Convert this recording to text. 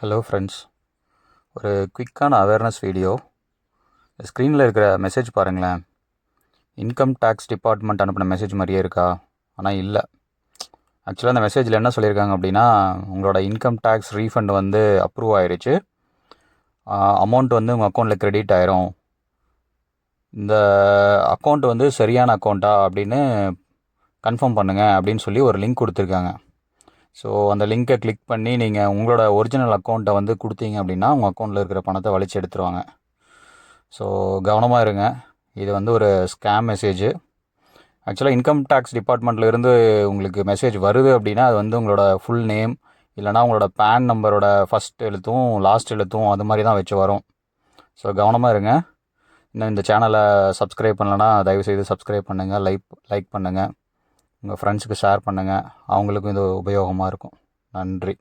Hello friends, ஒரு குயிக்கான awareness video. ஸ்க்ரீனில் இருக்கிற மெசேஜ் பாருங்களேன். இன்கம் டேக்ஸ் டிபார்ட்மெண்ட் அனுப்பின மெசேஜ் மாதிரியே இருக்கா? ஆனால் இல்லை. ஆக்சுவலாக அந்த மெசேஜில் என்ன சொல்லியிருக்காங்க அப்படின்னா, உங்களோட இன்கம் டேக்ஸ் ரீஃபண்ட் வந்து அப்ரூவ் ஆயிடுச்சு, அமௌண்ட் வந்து உங்கள் அக்கௌண்ட்டில் க்ரெடிட் ஆயிரும். இந்த அக்கௌண்ட் வந்து சரியான அக்கௌண்ட்டா அப்படின்னு கன்ஃபார்ம் பண்ணுங்கள் அப்படின்னு சொல்லி ஒரு லிங்க் கொடுத்துருக்காங்க. ஸோ அந்த லிங்க்கை கிளிக் பண்ணி நீங்கள் உங்களோட ஒரிஜினல் அக்கௌண்ட்டை வந்து கொடுத்தீங்க அப்படின்னா உங்கள் அக்கௌண்ட்டில் இருக்கிற பணத்தை வலிச்சு எடுத்துருவாங்க. ஸோ கவனமாக இருங்க. இது வந்து ஒரு ஸ்கேம் மெசேஜ். ஆக்சுவலாக இன்கம் டேக்ஸ் டிபார்ட்மெண்ட்லேருந்து உங்களுக்கு மெசேஜ் வருது அப்படின்னா அது வந்து உங்களோட ஃபுல் நேம் இல்லைனா உங்களோட பேன் நம்பரோட ஃபஸ்ட் எழுத்தும் லாஸ்ட் எழுத்தும் அது மாதிரி தான் வச்சு வரும். ஸோ கவனமாக இருங்க. இன்னும் இந்த சேனலை சப்ஸ்கிரைப் பண்ணலைன்னா தயவுசெய்து சப்ஸ்கிரைப் பண்ணுங்கள், லைக் பண்ணுங்கள், உங்கள் ஃப்ரெண்ட்ஸுக்கு ஷேர் பண்ணுங்கள். அவங்களுக்கும் இது உபயோகமாக இருக்கும். நன்றி.